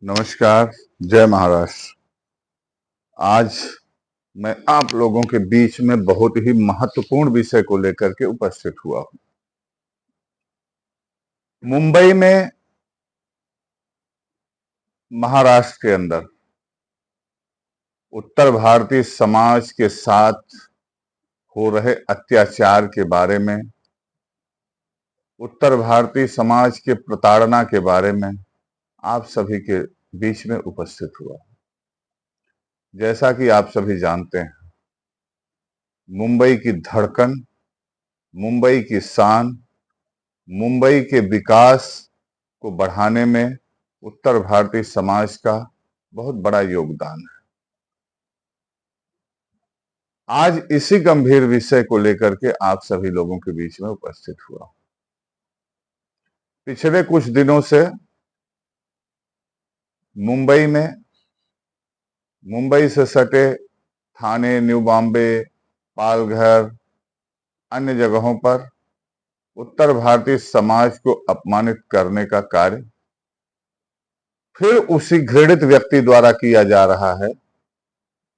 नमस्कार। जय महाराष्ट्र। आज मैं आप लोगों के बीच में बहुत ही महत्वपूर्ण विषय को लेकर के उपस्थित हुआ हूं। मुंबई में, महाराष्ट्र के अंदर उत्तर भारतीय समाज के साथ हो रहे अत्याचार के बारे में, उत्तर भारतीय समाज के प्रताड़ना के बारे में आप सभी के बीच में उपस्थित हुआ। जैसा कि आप सभी जानते हैं, मुंबई की धड़कन, मुंबई की शान, मुंबई के विकास को बढ़ाने में उत्तर भारतीय समाज का बहुत बड़ा योगदान है। आज इसी गंभीर विषय को लेकर के आप सभी लोगों के बीच में उपस्थित हुआ। पिछले कुछ दिनों से मुंबई में, मुंबई से सटे थाने, न्यू बॉम्बे, पालघर, अन्य जगहों पर उत्तर भारतीय समाज को अपमानित करने का कार्य फिर उसी घृणित व्यक्ति द्वारा किया जा रहा है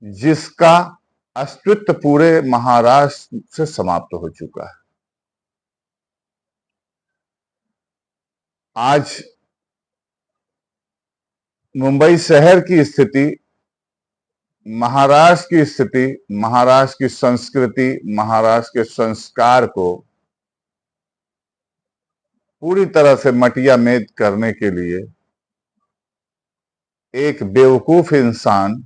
जिसका अस्तित्व पूरे महाराष्ट्र से समाप्त हो चुका है। आज मुंबई शहर की स्थिति, महाराष्ट्र की स्थिति, महाराष्ट्र की संस्कृति, महाराष्ट्र के संस्कार को पूरी तरह से मटिया मेद करने के लिए एक बेवकूफ इंसान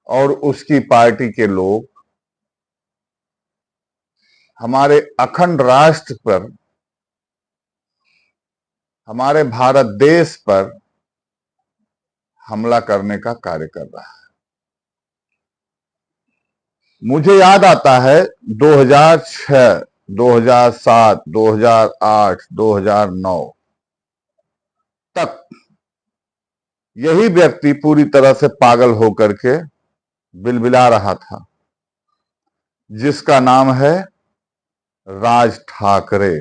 और उसकी पार्टी के लोग हमारे अखंड राष्ट्र पर, हमारे भारत देश पर हमला करने का कार्य कर रहा है। मुझे याद आता है 2006, 2007, 2008, 2009 तक यही व्यक्ति पूरी तरह से पागल होकर के बिलबिला रहा था, जिसका नाम है राज ठाकरे।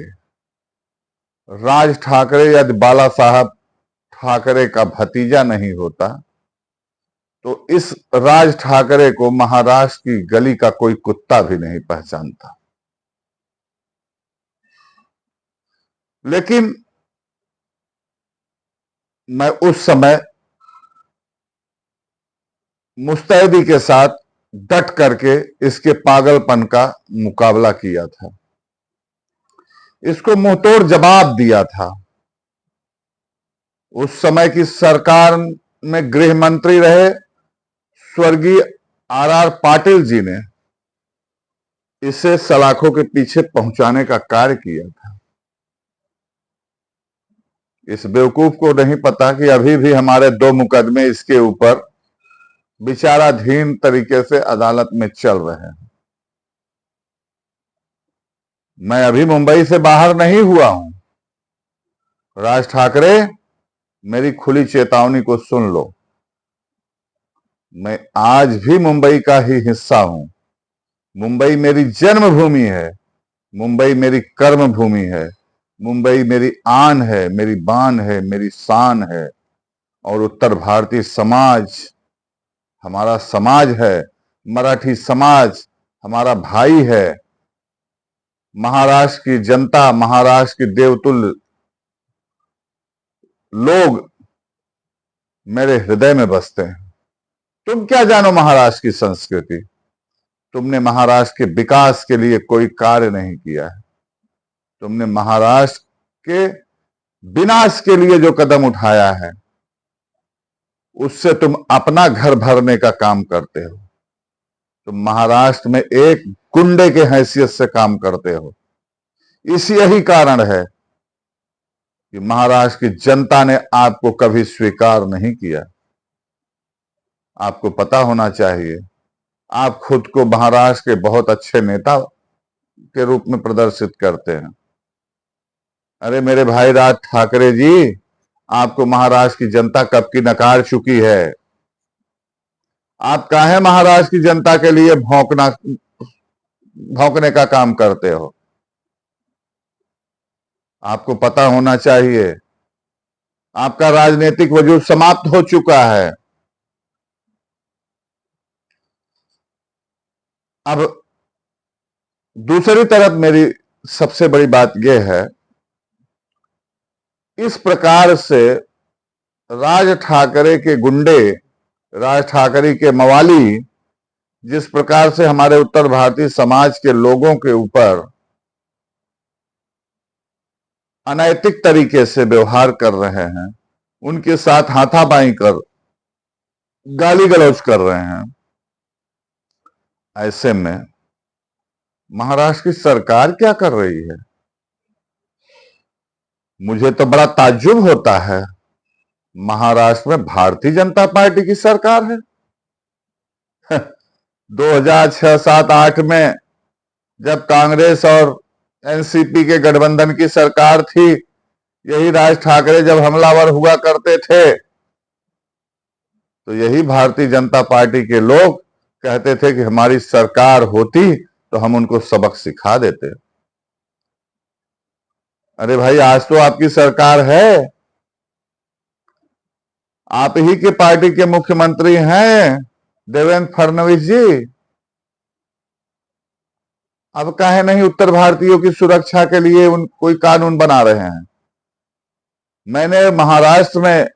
राज ठाकरे यदि बाला साहब ठाकरे का भतीजा नहीं होता तो इस राज ठाकरे को महाराष्ट्र की गली का कोई कुत्ता भी नहीं पहचानता। लेकिन मैं उस समय मुस्तैदी के साथ डट करके इसके पागलपन का मुकाबला किया था, इसको मुंहतोड़ जवाब दिया था। उस समय की सरकार में गृह मंत्री रहे स्वर्गीय आर पाटिल जी ने इसे सलाखों के पीछे पहुंचाने का कार्य किया था। इस बेवकूफ को नहीं पता कि अभी भी हमारे 2 मुकदमे इसके ऊपर विचाराधीन तरीके से अदालत में चल रहे हैं। मैं अभी मुंबई से बाहर नहीं हुआ हूं। राज ठाकरे, मेरी खुली चेतावनी को सुन लो। मैं आज भी मुंबई का ही हिस्सा हूं। मुंबई मेरी जन्मभूमि है, मुंबई मेरी कर्म भूमि है, मुंबई मेरी आन है, मेरी बान है, मेरी शान है। और उत्तर भारतीय समाज हमारा समाज है, मराठी समाज हमारा भाई है। महाराष्ट्र की जनता, महाराष्ट्र के देवतुल्य लोग मेरे हृदय में बसते हैं। तुम क्या जानो महाराष्ट्र की संस्कृति? तुमने महाराष्ट्र के विकास के लिए कोई कार्य नहीं किया है। तुमने महाराष्ट्र के विनाश के लिए जो कदम उठाया है उससे तुम अपना घर भरने का काम करते हो। तुम महाराष्ट्र में एक गुंडे के हैसियत से काम करते हो। यही कारण है कि महाराष्ट्र की जनता ने आपको कभी स्वीकार नहीं किया। आपको पता होना चाहिए, आप खुद को महाराष्ट्र के बहुत अच्छे नेता के रूप में प्रदर्शित करते हैं। अरे मेरे भाई राज ठाकरे जी, आपको महाराष्ट्र की जनता कब की नकार चुकी है। आप काहे महाराष्ट्र की जनता के लिए भौंकने का काम करते हो? आपको पता होना चाहिए आपका राजनीतिक वजूद समाप्त हो चुका है। अब दूसरी तरफ मेरी सबसे बड़ी बात यह है, इस प्रकार से राज ठाकरे के गुंडे, राज ठाकरे के मवाली जिस प्रकार से हमारे उत्तर भारतीय समाज के लोगों के ऊपर अनैतिक तरीके से व्यवहार कर रहे हैं, उनके साथ हाथापाई कर गाली गलौज कर रहे हैं, ऐसे में महाराष्ट्र की सरकार क्या कर रही है? मुझे तो बड़ा ताज्जुब होता है। महाराष्ट्र में भारतीय जनता पार्टी की सरकार है। 2006, 7, 8 में जब कांग्रेस और एनसीपी के गठबंधन की सरकार थी, यही राज ठाकरे जब हमलावर हुआ करते थे, तो यही भारतीय जनता पार्टी के लोग कहते थे कि हमारी सरकार होती तो हम उनको सबक सिखा देते। अरे भाई, आज तो आपकी सरकार है, आप ही के पार्टी के मुख्यमंत्री हैं देवेंद्र फडणवीस जी। अब काहे नहीं उत्तर भारतीयों की सुरक्षा के लिए कोई कानून बना रहे हैं? मैंने महाराष्ट्र में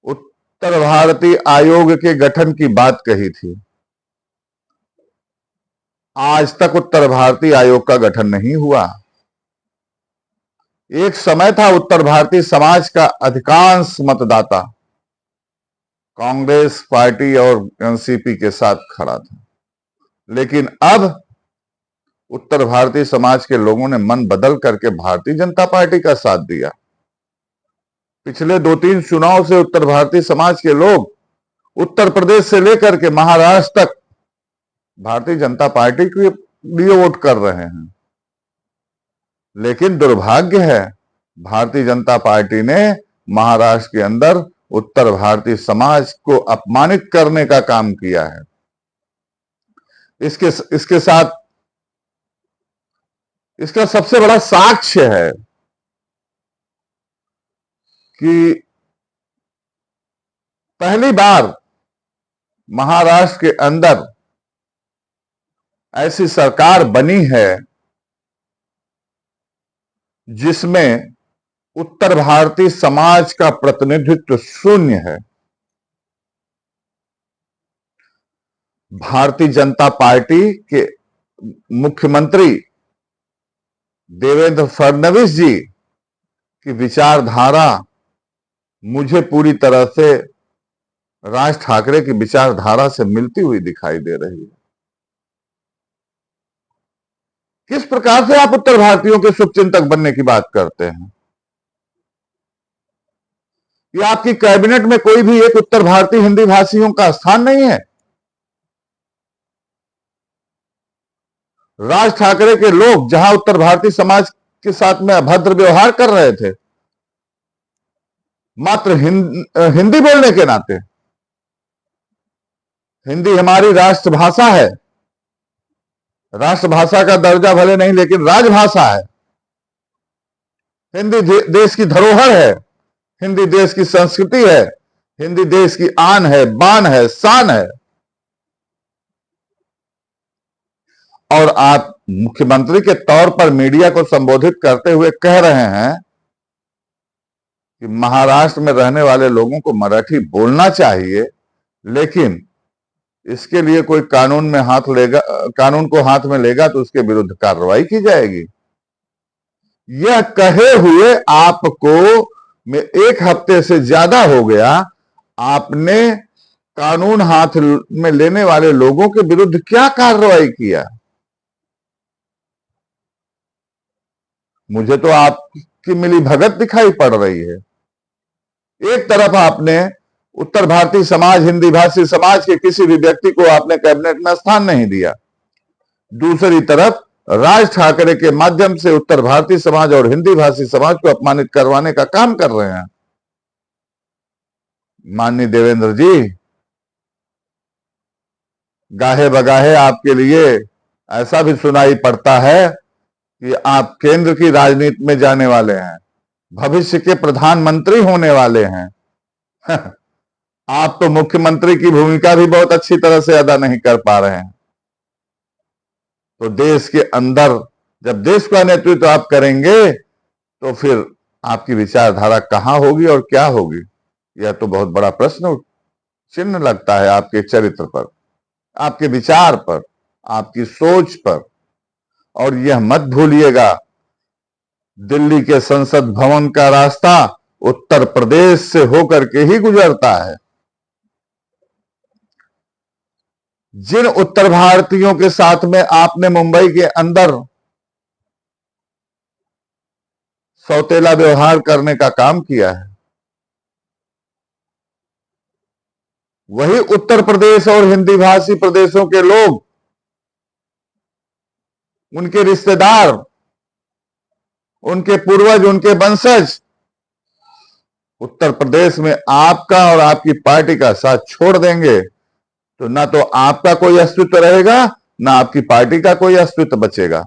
उत्तर भारतीय आयोग के गठन की बात कही थी। आज तक उत्तर भारतीय आयोग का गठन नहीं हुआ। एक समय था उत्तर भारतीय समाज का अधिकांश मतदाता कांग्रेस पार्टी और एनसीपी के साथ खड़ा था, लेकिन अब उत्तर भारतीय समाज के लोगों ने मन बदल करके भारतीय जनता पार्टी का साथ दिया। पिछले 2-3 चुनाव से उत्तर भारतीय समाज के लोग उत्तर प्रदेश से लेकर के महाराष्ट्र तक भारतीय जनता पार्टी के लिए वोट कर रहे हैं। लेकिन दुर्भाग्य है, भारतीय जनता पार्टी ने महाराष्ट्र के अंदर उत्तर भारतीय समाज को अपमानित करने का काम किया है। इसके साथ इसका सबसे बड़ा साक्ष्य है कि पहली बार महाराष्ट्र के अंदर ऐसी सरकार बनी है जिसमें उत्तर भारतीय समाज का प्रतिनिधित्व शून्य है। भारतीय जनता पार्टी के मुख्यमंत्री देवेंद्र फडणवीस जी की विचारधारा मुझे पूरी तरह से राज ठाकरे की विचारधारा से मिलती हुई दिखाई दे रही है। किस प्रकार से आप उत्तर भारतीयों के शुभचिंतक बनने की बात करते हैं? कि आपकी कैबिनेट में कोई भी एक उत्तर भारतीय हिंदी भाषियों का स्थान नहीं है? राज ठाकरे के लोग जहां उत्तर भारतीय समाज के साथ में अभद्र व्यवहार कर रहे थे, मात्र हिंदी बोलने के नाते, हिंदी हमारी राष्ट्रभाषा है, राष्ट्रभाषा का दर्जा भले नहीं लेकिन राजभाषा है, हिंदी देश की धरोहर है, हिंदी देश की संस्कृति है, हिंदी देश की आन है, बान है, शान है। और आप मुख्यमंत्री के तौर पर मीडिया को संबोधित करते हुए कह रहे हैं कि महाराष्ट्र में रहने वाले लोगों को मराठी बोलना चाहिए, लेकिन इसके लिए कोई कानून में हाथ लेगा, कानून को हाथ में लेगा तो उसके विरुद्ध कार्रवाई की जाएगी। यह कहे हुए आपको में 1 हफ्ते से ज्यादा हो गया, आपने कानून हाथ में लेने वाले लोगों के विरुद्ध क्या कार्रवाई किया? मुझे तो आपकी मिली भगत दिखाई पड़ रही है। एक तरफ आपने उत्तर भारतीय समाज, हिंदी भाषी समाज के किसी भी व्यक्ति को आपने कैबिनेट में स्थान नहीं दिया, दूसरी तरफ राज ठाकरे के माध्यम से उत्तर भारतीय समाज और हिंदी भाषी समाज को अपमानित करवाने का काम कर रहे हैं। माननीय देवेंद्र जी, गाहे बगाहे आपके लिए ऐसा भी सुनाई पड़ता है कि आप केंद्र की राजनीति में जाने वाले हैं। भविष्य के प्रधानमंत्री होने वाले हैं। आप तो मुख्यमंत्री की भूमिका भी बहुत अच्छी तरह से अदा नहीं कर पा रहे हैं। तो देश के अंदर जब देश का नेतृत्व आप करेंगे तो फिर आपकी विचारधारा कहां होगी और क्या होगी, यह तो बहुत बड़ा प्रश्न चिन्ह लगता है आपके चरित्र पर, आपके विचार पर, आपकी सोच पर। और यह मत भूलिएगा, दिल्ली के संसद भवन का रास्ता उत्तर प्रदेश से होकर के ही गुजरता है। जिन उत्तर भारतीयों के साथ में आपने मुंबई के अंदर सौतेला व्यवहार करने का काम किया है, वही उत्तर प्रदेश और हिंदी भाषी प्रदेशों के लोग, उनके रिश्तेदार, उनके पूर्वज, उनके वंशज उत्तर प्रदेश में आपका और आपकी पार्टी का साथ छोड़ देंगे तो ना तो आपका कोई अस्तित्व रहेगा, ना आपकी पार्टी का कोई अस्तित्व बचेगा।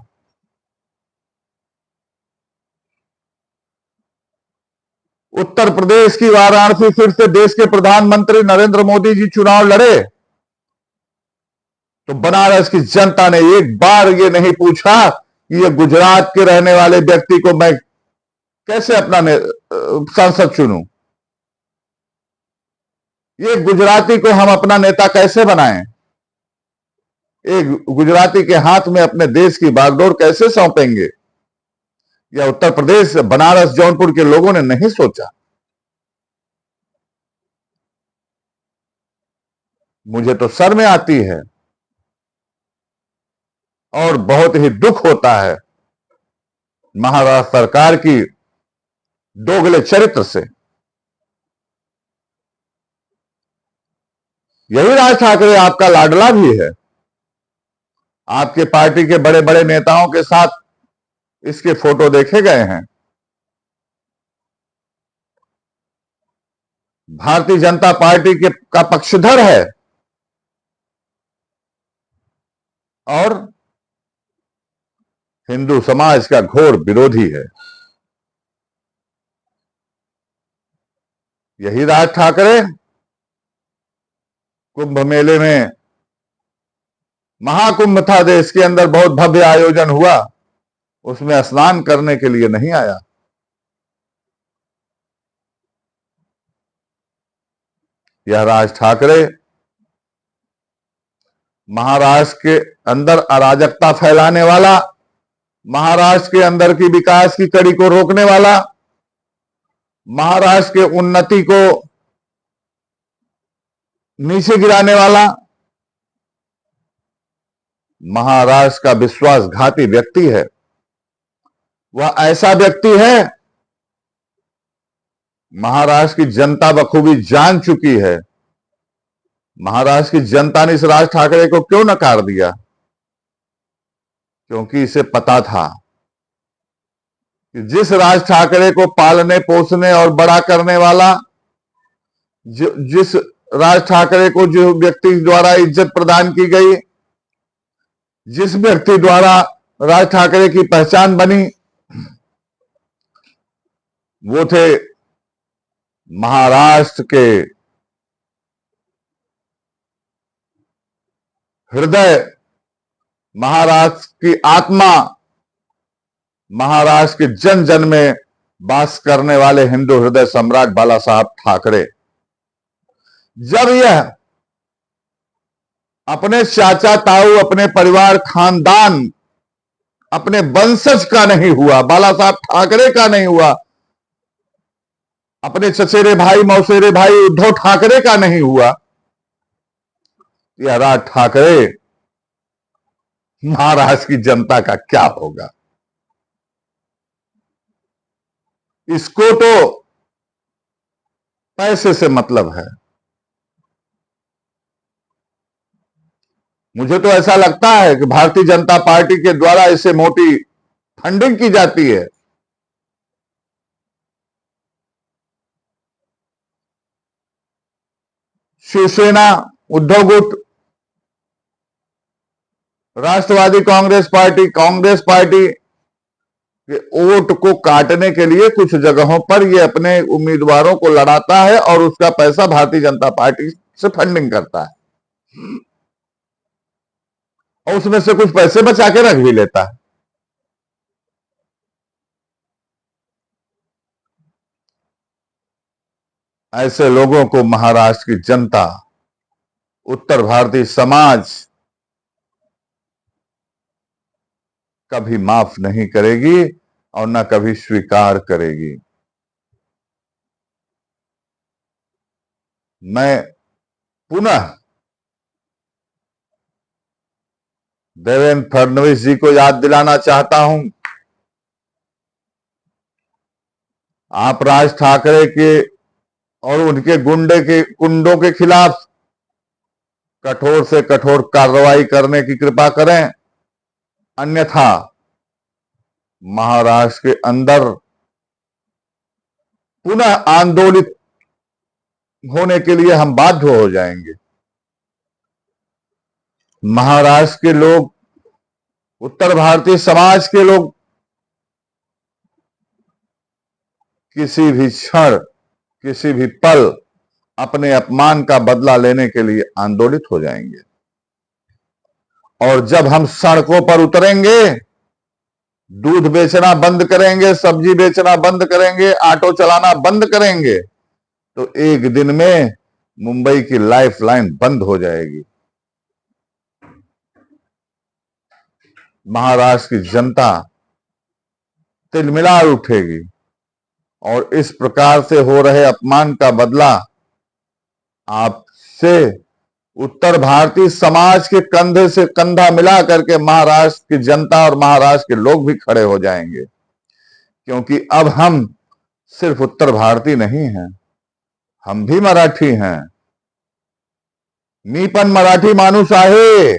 उत्तर प्रदेश की वाराणसी फिर से देश के प्रधानमंत्री नरेंद्र मोदी जी चुनाव लड़े तो बनारस की जनता ने एक बार ये नहीं पूछा कि ये गुजरात के रहने वाले व्यक्ति को मैं कैसे अपना सांसद चुनूं, ये गुजराती को हम अपना नेता कैसे बनाएं, एक गुजराती के हाथ में अपने देश की बागडोर कैसे सौंपेंगे, यह उत्तर प्रदेश, बनारस, जौनपुर के लोगों ने नहीं सोचा। मुझे तो शर्म आती है और बहुत ही दुख होता है महाराष्ट्र सरकार की दोगले चरित्र से। यही राज ठाकरे आपका लाडला भी है। आपके पार्टी के बड़े बड़े नेताओं के साथ इसके फोटो देखे गए हैं। भारतीय जनता पार्टी का पक्षधर है और हिंदू समाज का घोर विरोधी है। यही राज ठाकरे कुंभ मेले में, महाकुंभ था देश के अंदर, बहुत भव्य आयोजन हुआ, उसमें स्नान करने के लिए नहीं आया। यह राज ठाकरे महाराष्ट्र के अंदर अराजकता फैलाने वाला, महाराष्ट्र के अंदर की विकास की कड़ी को रोकने वाला, महाराष्ट्र के उन्नति को नीचे गिराने वाला, महाराष्ट्र का विश्वासघाती व्यक्ति है। वह ऐसा व्यक्ति है, महाराष्ट्र की जनता बखूबी जान चुकी है। महाराष्ट्र की जनता ने इस राज ठाकरे को क्यों नकार दिया? क्योंकि इसे पता था कि जिस राज ठाकरे को पालने, पोसने और बड़ा करने वाला, जिस राज ठाकरे को जो व्यक्ति द्वारा इज्जत प्रदान की गई, जिस व्यक्ति द्वारा राज ठाकरे की पहचान बनी, वो थे महाराष्ट्र के हृदय, महाराष्ट्र की आत्मा, महाराष्ट्र के जन जन में वास करने वाले हिंदू हृदय सम्राट बाला साहब ठाकरे। जब यह अपने चाचा ताऊ, अपने परिवार खानदान, अपने वंशज का नहीं हुआ, बाला साहब ठाकरे का नहीं हुआ, अपने चचेरे भाई, मौसेरे भाई उद्धव ठाकरे का नहीं हुआ, यह राज ठाकरे महाराष्ट्र की जनता का क्या होगा? इसको तो पैसे से मतलब है। मुझे तो ऐसा लगता है कि भारतीय जनता पार्टी के द्वारा इसे मोटी फंडिंग की जाती है। शिवसेना, उद्धव गुट, राष्ट्रवादी कांग्रेस पार्टी कि वोट को काटने के लिए कुछ जगहों पर ये अपने उम्मीदवारों को लड़ाता है और उसका पैसा भारतीय जनता पार्टी से फंडिंग करता है और उसमें से कुछ पैसे बचा के रख भी लेता है। ऐसे लोगों को महाराष्ट्र की जनता, उत्तर भारतीय समाज कभी माफ नहीं करेगी और न कभी स्वीकार करेगी। मैं पुनः देवेंद्र फडणवीस जी को याद दिलाना चाहता हूं, आप राज ठाकरे के और उनके गुंडों के खिलाफ कठोर से कठोर कार्रवाई करने की कृपा करें, अन्यथा महाराष्ट्र के अंदर पुनः आंदोलित होने के लिए हम बाध्य हो जाएंगे। महाराष्ट्र के लोग, उत्तर भारतीय समाज के लोग किसी भी क्षण, किसी भी पल अपने अपमान का बदला लेने के लिए आंदोलित हो जाएंगे। और जब हम सड़कों पर उतरेंगे, दूध बेचना बंद करेंगे, सब्जी बेचना बंद करेंगे, ऑटो चलाना बंद करेंगे, तो एक दिन में मुंबई की लाइफलाइन बंद हो जाएगी। महाराष्ट्र की जनता तिलमिला उठेगी और इस प्रकार से हो रहे अपमान का बदला आपसे उत्तर भारतीय समाज के कंधे से कंधा मिला करके महाराष्ट्र की जनता और महाराष्ट्र के लोग भी खड़े हो जाएंगे, क्योंकि अब हम सिर्फ उत्तर भारतीय नहीं हैं, हम भी मराठी हैं। मी पण मराठी माणूस आहे,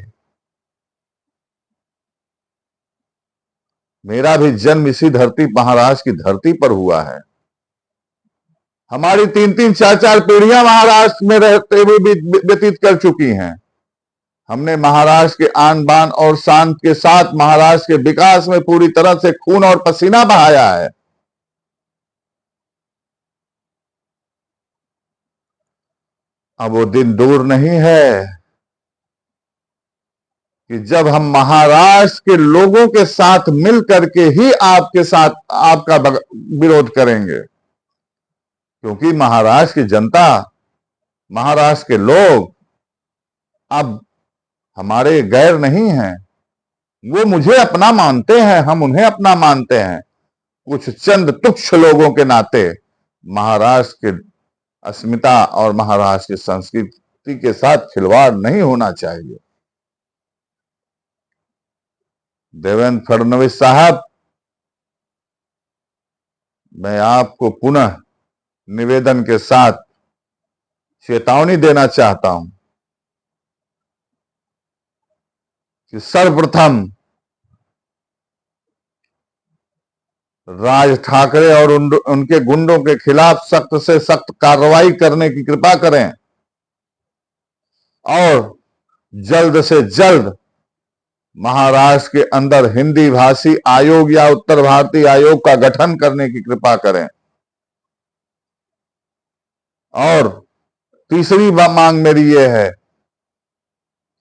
मेरा भी जन्म इसी धरती, महाराष्ट्र की धरती पर हुआ है। हमारी 3-3, 4-4 पीढ़ियां महाराष्ट्र में रहते हुए भी व्यतीत कर चुकी हैं। हमने महाराष्ट्र के आन बान और शान के साथ महाराष्ट्र के विकास में पूरी तरह से खून और पसीना बहाया है। अब वो दिन दूर नहीं है कि जब हम महाराष्ट्र के लोगों के साथ मिल करके ही आपके साथ आपका विरोध करेंगे, क्योंकि महाराष्ट्र की जनता, महाराष्ट्र के लोग अब हमारे गैर नहीं हैं। वो मुझे अपना मानते हैं, हम उन्हें अपना मानते हैं। कुछ चंद तुच्छ लोगों के नाते महाराष्ट्र के अस्मिता और महाराष्ट्र की संस्कृति के साथ खिलवाड़ नहीं होना चाहिए। देवेंद्र फडणवीस साहब, मैं आपको पुनः निवेदन के साथ चेतावनी देना चाहता हूं कि सर्वप्रथम राज ठाकरे और उनके गुंडों के खिलाफ सख्त से सख्त कार्रवाई करने की कृपा करें और जल्द से जल्द महाराष्ट्र के अंदर हिंदी भाषी आयोग या उत्तर भारतीय आयोग का गठन करने की कृपा करें। और तीसरी मांग मेरी यह है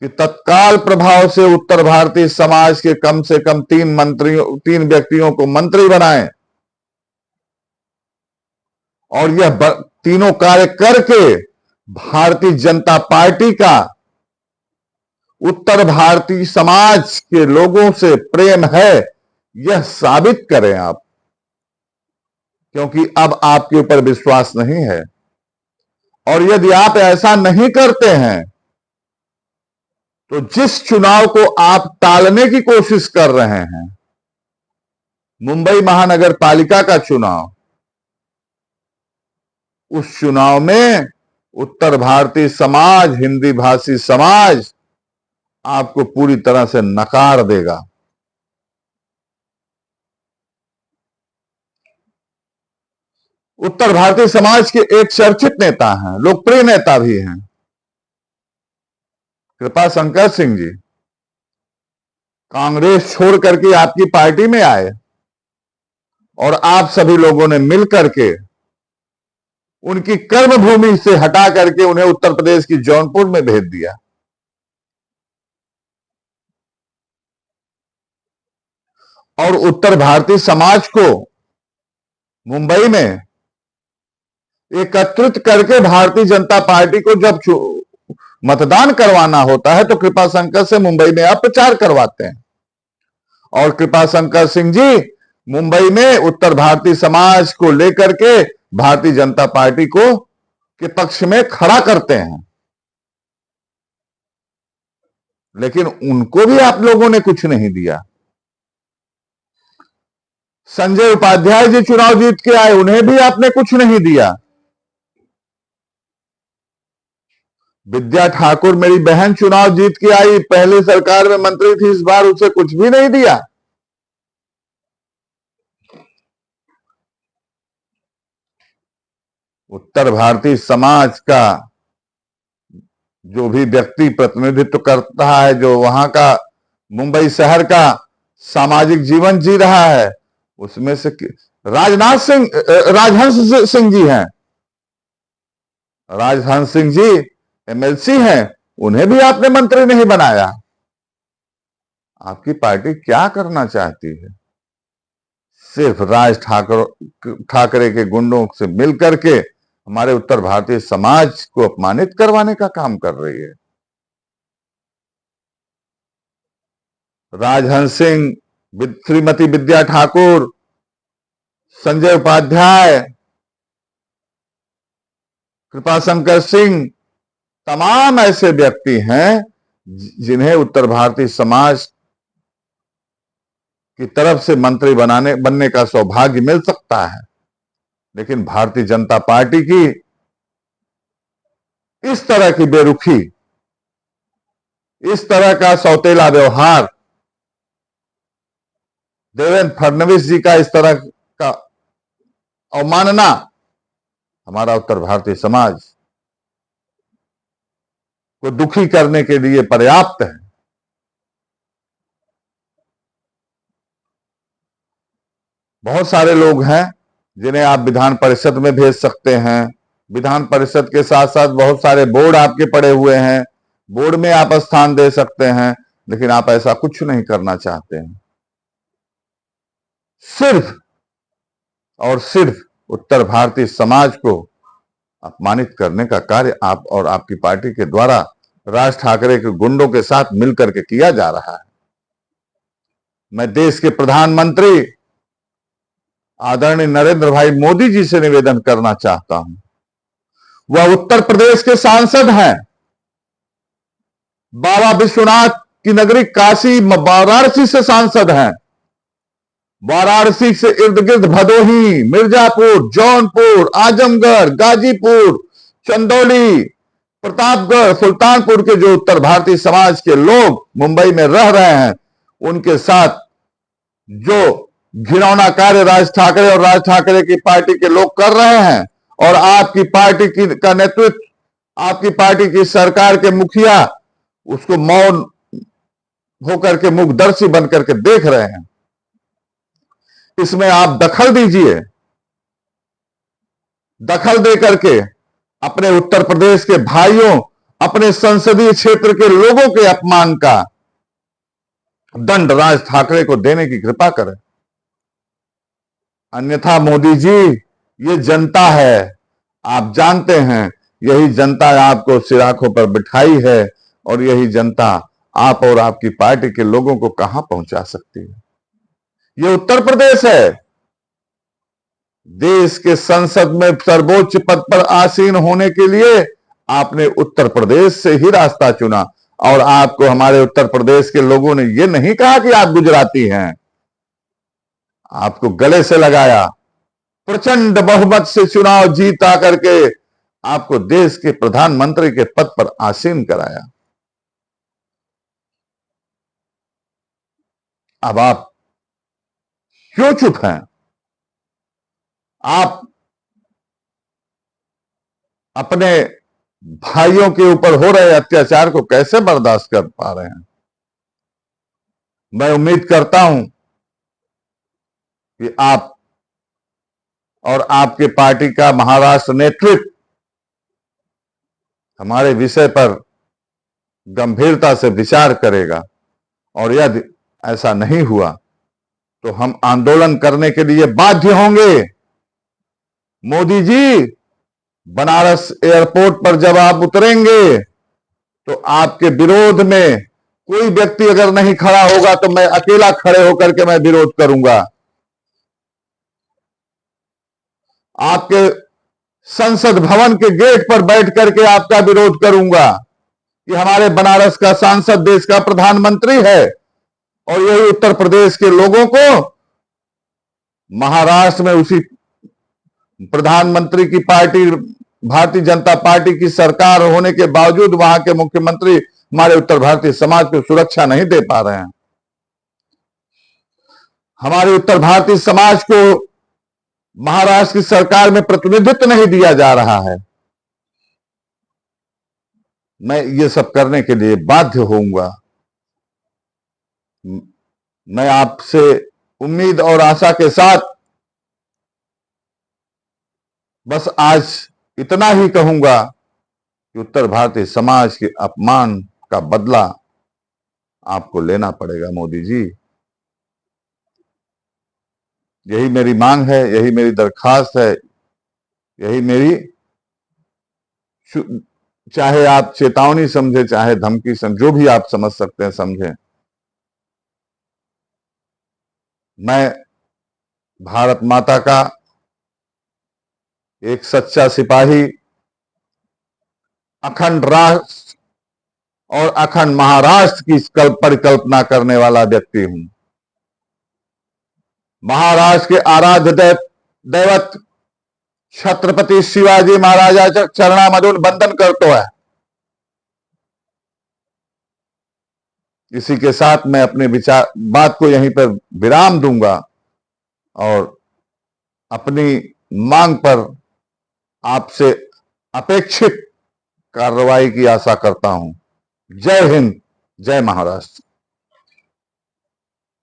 कि तत्काल प्रभाव से उत्तर भारतीय समाज के कम से कम 3 व्यक्तियों को मंत्री बनाएं और यह तीनों कार्य करके भारतीय जनता पार्टी का उत्तर भारतीय समाज के लोगों से प्रेम है, यह साबित करें आप, क्योंकि अब आपके ऊपर विश्वास नहीं है। और यदि आप ऐसा नहीं करते हैं तो जिस चुनाव को आप टालने की कोशिश कर रहे हैं, मुंबई महानगर पालिका का चुनाव, उस चुनाव में उत्तर भारतीय समाज, हिंदी भाषी समाज आपको पूरी तरह से नकार देगा। उत्तर भारतीय समाज के एक चर्चित नेता हैं, लोकप्रिय नेता भी हैं, कृपा शंकर सिंह जी, कांग्रेस छोड़ करके आपकी पार्टी में आए और आप सभी लोगों ने मिलकर के उनकी कर्म भूमि से हटा करके उन्हें उत्तर प्रदेश की जौनपुर में भेज दिया। और उत्तर भारतीय समाज को मुंबई में एकत्रित करके भारतीय जनता पार्टी को जब मतदान करवाना होता है तो कृपाशंकर से मुंबई में आप प्रचार करवाते हैं। और कृपाशंकर सिंह जी मुंबई में उत्तर भारतीय समाज को लेकर के भारतीय जनता पार्टी को के पक्ष में खड़ा करते हैं। लेकिन उनको भी आप लोगों ने कुछ नहीं दिया। संजय उपाध्याय जी चुनाव जीत के आए, उन्हें भी आपने कुछ नहीं दिया। विद्या ठाकुर मेरी बहन चुनाव जीत के आई, पहले सरकार में मंत्री थी, इस बार उसे कुछ भी नहीं दिया। उत्तर भारतीय समाज का जो भी व्यक्ति प्रतिनिधित्व करता है, जो वहां का मुंबई शहर का सामाजिक जीवन जी रहा है, उसमें से राजहंस सिंह जी हैं। राजहंस सिंह जी एमएलसी हैं, उन्हें भी आपने मंत्री नहीं बनाया। आपकी पार्टी क्या करना चाहती है? सिर्फ राज ठाकरे के गुंडों से मिलकर के हमारे उत्तर भारतीय समाज को अपमानित करवाने का काम कर रही है। राजहंस सिंह, श्रीमती विद्या ठाकुर, संजय उपाध्याय, कृपाशंकर सिंह, तमाम ऐसे व्यक्ति हैं जिन्हें उत्तर भारतीय समाज की तरफ से मंत्री बनने का सौभाग्य मिल सकता है। लेकिन भारतीय जनता पार्टी की इस तरह की बेरुखी, इस तरह का सौतेला व्यवहार, देवेंद्र फडणवीस जी का इस तरह का अवमानना हमारा उत्तर भारतीय समाज को दुखी करने के लिए पर्याप्त है। बहुत सारे लोग हैं जिन्हें आप विधान परिषद में भेज सकते हैं। विधान परिषद के साथ साथ बहुत सारे बोर्ड आपके पड़े हुए हैं, बोर्ड में आप स्थान दे सकते हैं। लेकिन आप ऐसा कुछ नहीं करना चाहते हैं। सिर्फ और सिर्फ उत्तर भारतीय समाज को अपमानित करने का कार्य आप और आपकी पार्टी के द्वारा राज ठाकरे के गुंडों के साथ मिलकर के किया जा रहा है। मैं देश के प्रधानमंत्री आदरणीय नरेंद्र भाई मोदी जी से निवेदन करना चाहता हूं। वह उत्तर प्रदेश के सांसद हैं, बाबा विश्वनाथ की नगरी काशी वाराणसी से सांसद हैं। वाराणसी से इर्द गिर्द भदोही, मिर्जापुर, जौनपुर, आजमगढ़, गाजीपुर, चंदौली, प्रतापगढ़, सुल्तानपुर के जो उत्तर भारतीय समाज के लोग मुंबई में रह रहे हैं, उनके साथ जो घिनौना कार्य राज ठाकरे और राज ठाकरे की पार्टी के लोग कर रहे हैं, और आपकी पार्टी का नेतृत्व, आपकी पार्टी की सरकार के मुखिया उसको मौन होकर के मुखदर्शी बनकर के देख रहे हैं। इसमें आप दखल दीजिए। दखल दे करके अपने उत्तर प्रदेश के भाइयों, अपने संसदीय क्षेत्र के लोगों के अपमान का दंड राज ठाकरे को देने की कृपा करें। अन्यथा मोदी जी, ये जनता है, आप जानते हैं, यही जनता आपको सिराखों पर बिठाई है, और यही जनता आप और आपकी पार्टी के लोगों को कहां पहुंचा सकती है। ये उत्तर प्रदेश है। देश के संसद में सर्वोच्च पद पर आसीन होने के लिए आपने उत्तर प्रदेश से ही रास्ता चुना, और आपको हमारे उत्तर प्रदेश के लोगों ने यह नहीं कहा कि आप गुजराती हैं। आपको गले से लगाया, प्रचंड बहुमत से चुनाव जीत आकर के आपको देश के प्रधानमंत्री के पद पर आसीन कराया। अब आप क्यों चुप हैं? आप अपने भाइयों के ऊपर हो रहे अत्याचार को कैसे बर्दाश्त कर पा रहे हैं? मैं उम्मीद करता हूं कि आप और आपके पार्टी का महाराष्ट्र नेतृत्व हमारे विषय पर गंभीरता से विचार करेगा, और यदि ऐसा नहीं हुआ तो हम आंदोलन करने के लिए बाध्य होंगे। मोदी जी, बनारस एयरपोर्ट पर जब आप उतरेंगे तो आपके विरोध में कोई व्यक्ति अगर नहीं खड़ा होगा तो मैं अकेला खड़े होकर के मैं विरोध करूंगा। आपके संसद भवन के गेट पर बैठ करके आपका विरोध करूंगा कि हमारे बनारस का सांसद देश का प्रधानमंत्री है, और यही उत्तर प्रदेश के लोगों को महाराष्ट्र में उसी प्रधानमंत्री की पार्टी, भारतीय जनता पार्टी की सरकार होने के बावजूद वहां के मुख्यमंत्री हमारे उत्तर भारतीय समाज को सुरक्षा नहीं दे पा रहे हैं। हमारे उत्तर भारतीय समाज को महाराष्ट्र की सरकार में प्रतिनिधित्व नहीं दिया जा रहा है। मैं ये सब करने के लिए बाध्य होऊंगा। मैं आपसे उम्मीद और आशा के साथ बस आज इतना ही कहूंगा कि उत्तर भारतीय समाज के अपमान का बदला आपको लेना पड़ेगा मोदी जी। यही मेरी मांग है, यही मेरी दरखास्त है, यही मेरी, चाहे आप चेतावनी समझे, चाहे धमकी समझे, जो भी आप समझ सकते हैं समझें। मैं भारत माता का एक सच्चा सिपाही, अखंड राष्ट्र और अखंड महाराष्ट्र की परिकल्पना करने वाला व्यक्ति हूं। महाराष्ट्र के आराध्य दैवत छत्रपति शिवाजी महाराजा चरणामधून वंदन करतो है। इसी के साथ मैं अपने विचार बात को यहीं पर विराम दूंगा और अपनी मांग पर आपसे अपेक्षित कार्रवाई की आशा करता हूं। जय हिंद, जय महाराष्ट्र।